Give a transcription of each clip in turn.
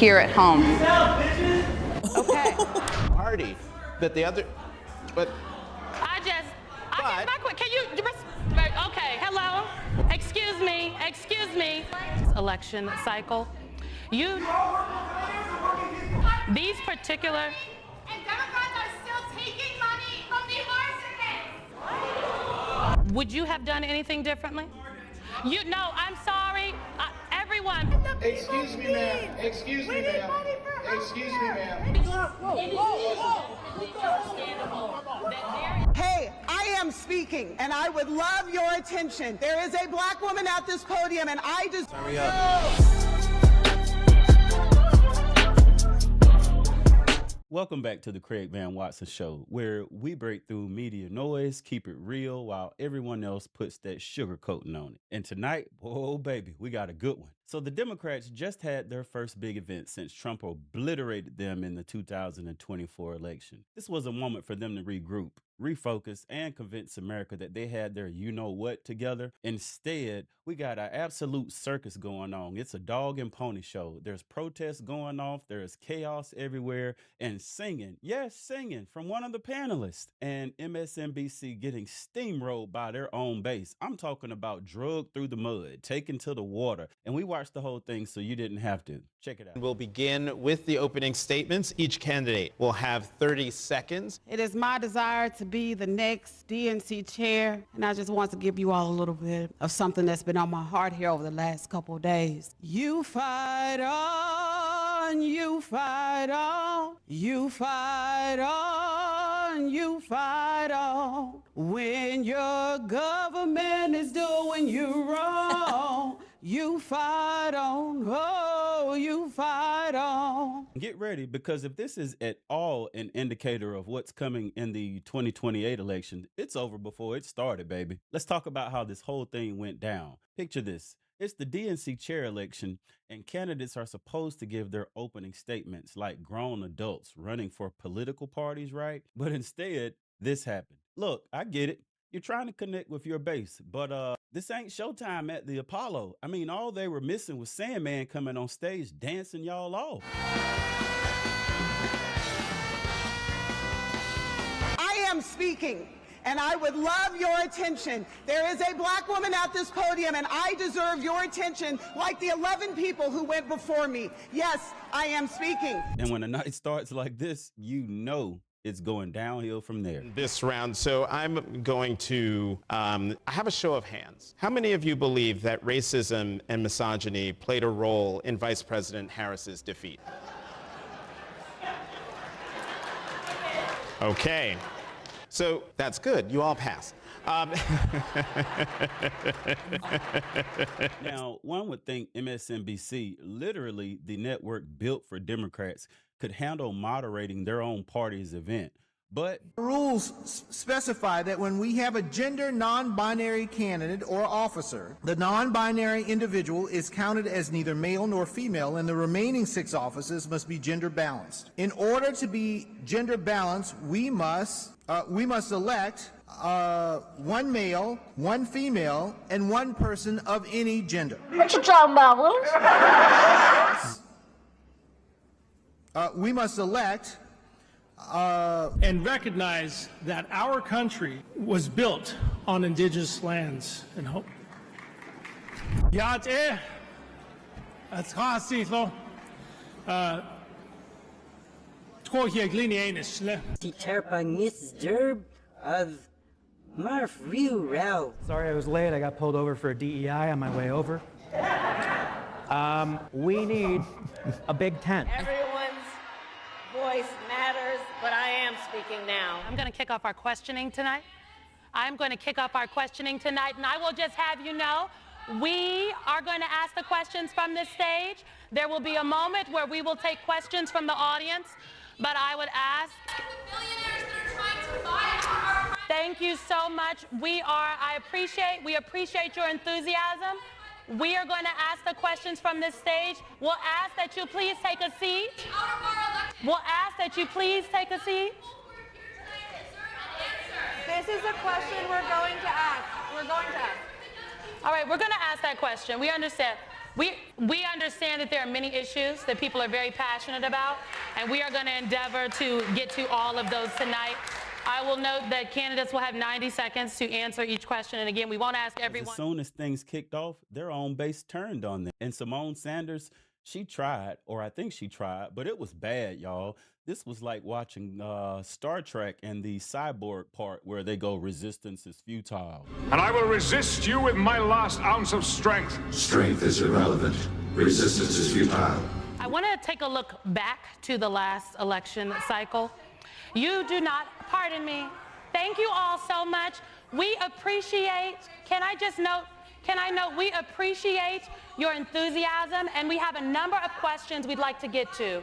here at home. Okay. Party, but the other, but. Can you, okay, hello? Excuse me. Election cycle. These particular. And Democrats are still taking money from the arsonists. Would you have done anything differently? No, I'm sorry. Everyone. Excuse me, ma'am. Excuse me, ma'am. Excuse me, ma'am. Hey, I am speaking, and I would love your attention. There is a black woman at this podium, and I just... Hurry up. Welcome back to the Craig Van Watson Show, where we break through media noise, keep it real, while everyone else puts that sugar coating on it. And tonight, oh baby, we got a good one. So the Democrats just had their first big event since Trump obliterated them in the 2024 election. This was a moment for them to regroup, refocus, and convince America that they had their you-know-what together. Instead, we got an absolute circus going on. It's a dog and pony show. There's protests going off, there's chaos everywhere, and singing, yes, singing from one of the panelists, and MSNBC getting steamrolled by their own base. I'm talking about drugged through the mud, taken to the water, and we watched the whole thing so you didn't have to. Check it out. We'll begin with the opening statements. Each candidate will have 30 seconds. It is my desire to be the next DNC chair, and I just want to give you all a little bit of something that's been on my heart here over the last couple of days. You fight on, you fight on, you fight on, you fight on. When your government is doing you wrong, you fight on, oh, you fight on. Get ready, because if this is at all an indicator of what's coming in the 2028 election, it's over before it started, baby. Let's talk about how this whole thing went down. Picture this. It's the DNC chair election, and candidates are supposed to give their opening statements like grown adults running for political parties, right? But instead, this happened. Look, I get it. You're trying to connect with your base, but this ain't showtime at the Apollo. I mean, all they were missing was Sandman coming on stage dancing y'all off. I am speaking, and I would love your attention. There is a black woman at this podium, and I deserve your attention like the 11 people who went before me. Yes, I am speaking. And when the night starts like this, you know it's going downhill from there. This round, so I'm going to have a show of hands. How many of you believe that racism and misogyny played a role in Vice President Harris's defeat? Okay, so that's good. You all pass. Now, one would think MSNBC, literally the network built for Democrats, could handle moderating their own party's event. But Rules specify that when we have a gender non-binary candidate or officer, the non-binary individual is counted as neither male nor female, and the remaining 6 offices must be gender balanced. In order to be gender balanced, we must elect 1 male, 1 female, and 1 person of any gender. What you talking about, Willis? We must elect and recognize that our country was built on indigenous lands and hope. Yate, atrasiflo, of Marf Ryu Rao. Sorry I was late. I got pulled over for a DEI on my way over. We need a big tent. Everyone's voice matters, but I am speaking now. I'm going to kick off our questioning tonight. And I will just have you know, we are going to ask the questions from this stage. There will be a moment where we will take questions from the audience, but I would ask... Thank you so much. We appreciate your enthusiasm. We are going to ask the questions from this stage. We'll ask that you please take a seat. This is a question we're going to ask. All right, we're going to ask that question. We understand. We understand that there are many issues that people are very passionate about, and we are going to endeavor to get to all of those tonight. I will note that candidates will have 90 seconds to answer each question. And again, we won't ask everyone. As soon as things kicked off, their own base turned on them. And Simone Sanders, she tried, or I think she tried, but it was bad, y'all. This was like watching Star Trek and the cyborg part where they go, resistance is futile. And I will resist you with my last ounce of strength. Strength is irrelevant. Resistance is futile. I want to take a look back to the last election cycle. You do not, pardon me. Thank you all so much. We appreciate, can I note, we appreciate your enthusiasm, and we have a number of questions we'd like to get to.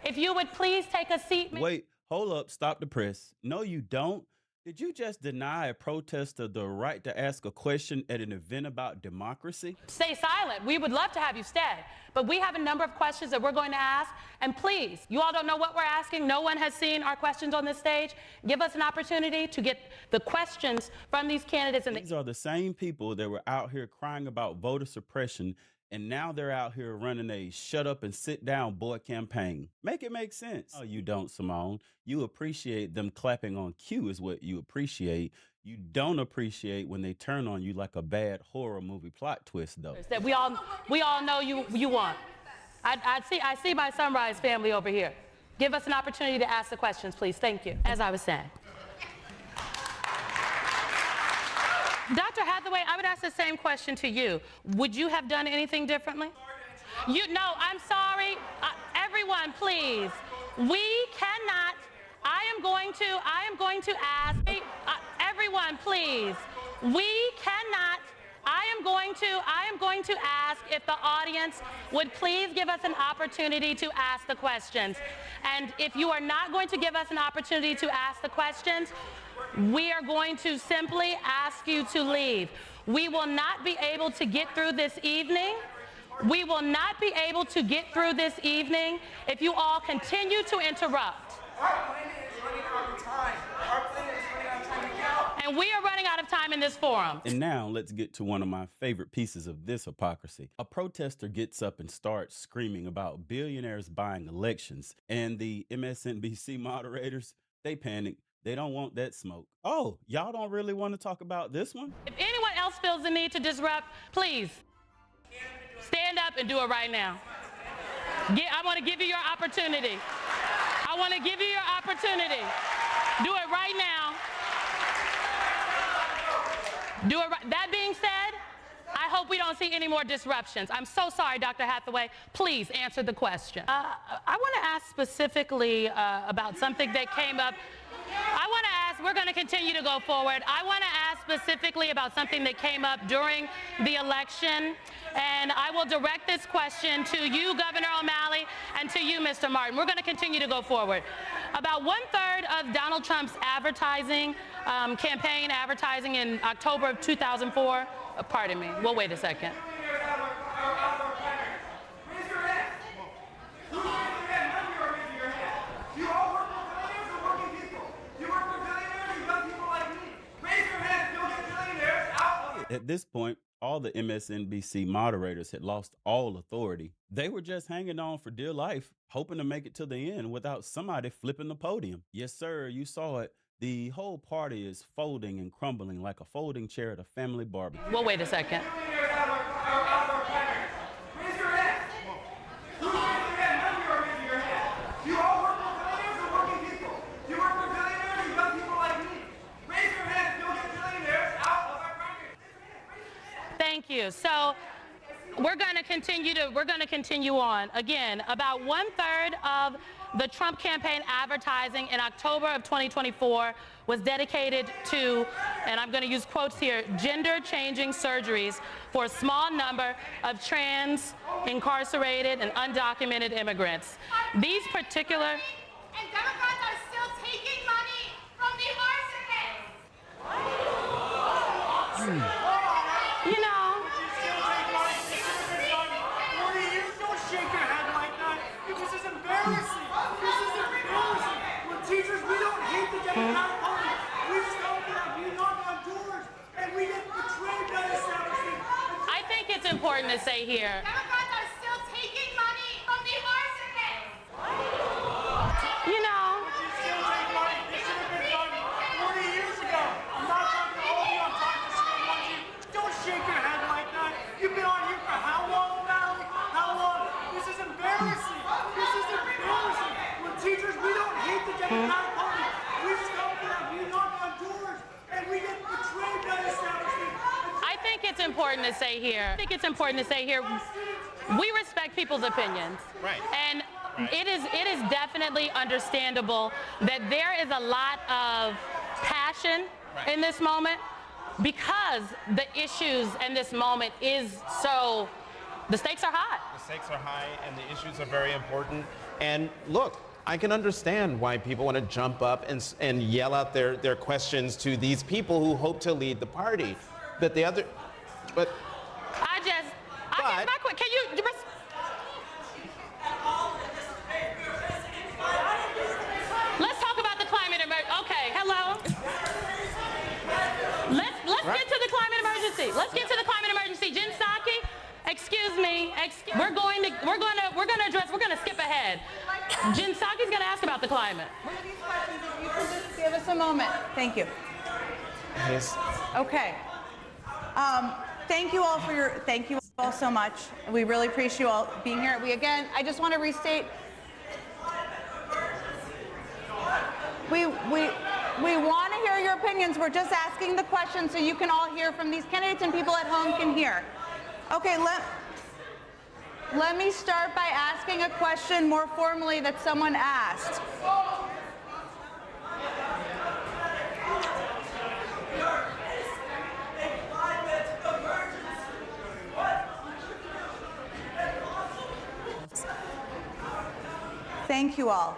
If you would please take a seat. Wait, hold up, stop the press. No, you don't. Did you just deny a protester the right to ask a question at an event about democracy? Stay silent. We would love to have you stay. But we have a number of questions that we're going to ask. And please, you all don't know what we're asking. No one has seen our questions on this stage. Give us an opportunity to get the questions from these candidates. These are the same people that were out here crying about voter suppression, and now they're out here running a shut up and sit down boy campaign. Make it make sense. Oh, you don't, Simone. You appreciate them clapping on cue is what you appreciate. You don't appreciate when they turn on you like a bad horror movie plot twist, though. That we all know you want. I see my Sunrise family over here. Give us an opportunity to ask the questions, please. Thank you. As I was saying. Dr. Hathaway, I would ask the same question to you. Would you have done anything differently? No, I'm sorry. Everyone, please. We cannot. I am going to ask. Everyone, please. We cannot. I am going to ask if the audience would please give us an opportunity to ask the questions. And if you are not going to give us an opportunity to ask the questions, we are going to simply ask you to leave. We will not be able to get through this evening. We will not be able to get through this evening if you all continue to interrupt. Our planet is running out of time. Our planet is running out of time to count. And we are running out of time in this forum. And now let's get to one of my favorite pieces of this hypocrisy. A protester gets up and starts screaming about billionaires buying elections, and the MSNBC moderators, they panic. They don't want that smoke. Oh, y'all don't really want to talk about this one? If anyone else feels the need to disrupt, please stand up and do it right now. I want to give you your opportunity. I want to give you your opportunity. Do it right now. Do it right. That being said, I hope we don't see any more disruptions. I'm so sorry, Dr. Hathaway. Please answer the question. I want to ask specifically about something that came up. We're going to continue to go forward. I want to ask specifically about something that came up during the election, and I will direct this question to you, Governor O'Malley, and to you, Mr. Martin. We're going to continue to go forward. About 1/3 of Donald Trump's advertising, campaign advertising in October of 2004, pardon me, well, wait a second. At this point, all the MSNBC moderators had lost all authority. They were just hanging on for dear life, hoping to make it to the end without somebody flipping the podium. Yes, sir, you saw it. The whole party is folding and crumbling like a folding chair at a family barbecue. Well, wait a second. Thank you. So we're going to continue on. Again, about 1/3 of the Trump campaign advertising in October of 2024 was dedicated to, and I'm going to use quotes here, gender-changing surgeries for a small number of trans, incarcerated, and undocumented immigrants. These particular... And Democrats are still taking money from the arsonists. You know... Shake your head like that. This is embarrassing. This is embarrassing. We're teachers, we don't hate the Democratic Party. We stop that. We knock on doors, and we get betrayed by the establishment. I think it's important to say here. Democrats are still taking money from the arsonists. You know, But you still take money. This should have been done 40 years ago. I'm not trying to hold you. I'm trying to say one thing. Don't shake your head like that. You've been on here for how long now? How long? This is embarrassing. This is embarrassing. When teachers, we don't hate the Democratic Party. We stop there. We knock on doors. And we get betrayed by the establishment. I think it's important to say here. We respect people's opinions. Right. And it is definitely understandable that there is a lot of passion in this moment because the issues in this moment is so, the stakes are high. The stakes are high and the issues are very important. And look, I can understand why people want to jump up and yell out their questions to these people who hope to lead the party. But can you, let's talk about the climate emergency. Okay, hello. Let's get to the climate emergency. Let's get to the climate emergency. Jen Psaki, excuse me. We're gonna skip ahead. Jen Psaki's gonna ask about the climate. One of these questions, if you can just give us a moment. Thank you. Yes. Okay. Thank you all so much. We really appreciate you all being here. I just want to restate. We want to hear your opinions. We're just asking the questions so you can all hear from these candidates and people at home can hear. Okay, let me start by asking a question more formally that someone asked. Thank you all.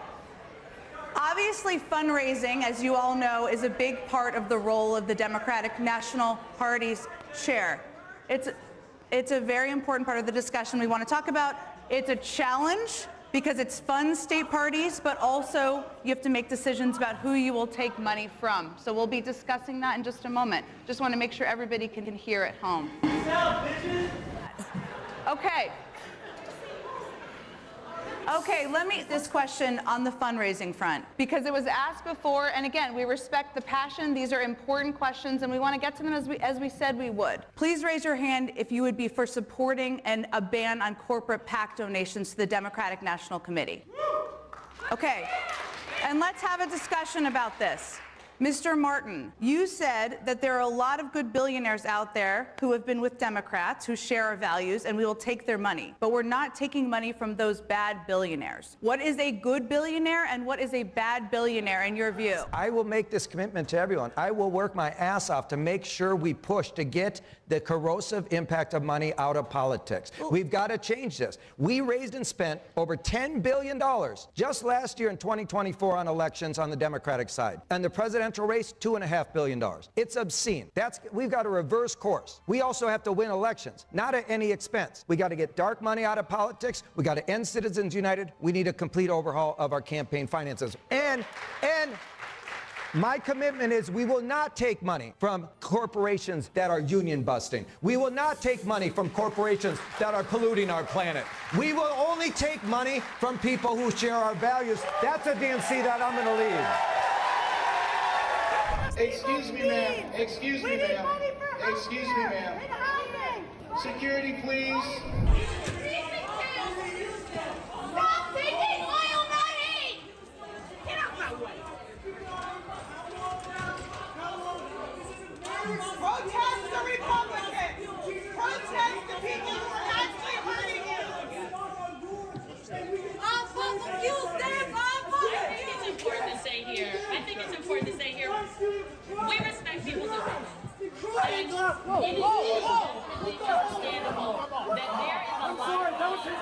Obviously, fundraising, as you all know, is a big part of the role of the Democratic National Party's chair. It's a very important part of the discussion we want to talk about. It's a challenge because it funds state parties, but also you have to make decisions about who you will take money from. So we'll be discussing that in just a moment. Just want to make sure everybody can hear at home. Okay, let me this question on the fundraising front, because it was asked before, and again, we respect the passion. These are important questions, and we want to get to them as we said we would. Please raise your hand if you would be for supporting a ban on corporate PAC donations to the Democratic National Committee. Okay, and let's have a discussion about this. Mr. Martin, you said that there are a lot of good billionaires out there who have been with Democrats, who share our values, and we will take their money. But we're not taking money from those bad billionaires. What is a good billionaire and what is a bad billionaire in your view? I will make this commitment to everyone. I will work my ass off to make sure we push to get the corrosive impact of money out of politics. We've got to change this. We raised and spent over $10 billion just last year in 2024 on elections on the Democratic side. And the presidential race, $2.5 billion. It's obscene. We've got to reverse course. We also have to win elections, not at any expense. We got to get dark money out of politics. We got to end Citizens United. We need a complete overhaul of our campaign finances. And my commitment is we will not take money from corporations that are union busting. We will not take money from corporations that are polluting our planet. We will only take money from people who share our values. That's a DNC that I'm going to lead. Excuse me, ma'am. Excuse me, ma'am. Excuse me, ma'am. Security, please. Stop taking oil money! Get out my way! Protest the Republicans! Protest the people who are actually hurting you! I'm fossil fuel stamps! I think it's important to say here, we respect people's opinions. It is definitely understandable that there is a lot of passion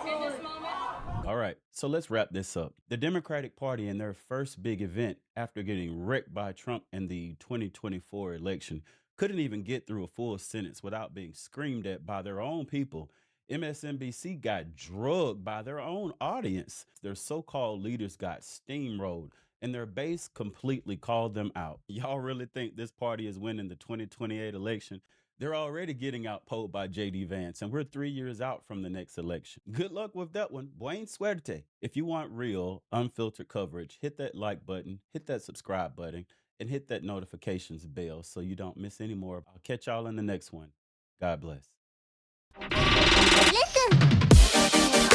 in this moment. All right, so let's wrap this up. The Democratic Party, in their first big event after getting wrecked by Trump in the 2024 election, couldn't even get through a full sentence without being screamed at by their own people. MSNBC got drugged by their own audience. Their so-called leaders got steamrolled, and their base completely called them out. Y'all really think this party is winning the 2028 election? They're already getting outpolled by J.D. Vance, and we're 3 years out from the next election. Good luck with that one. Buen suerte. If you want real, unfiltered coverage, hit that like button, hit that subscribe button, and hit that notifications bell so you don't miss any more. I'll catch y'all in the next one. God bless. Listen.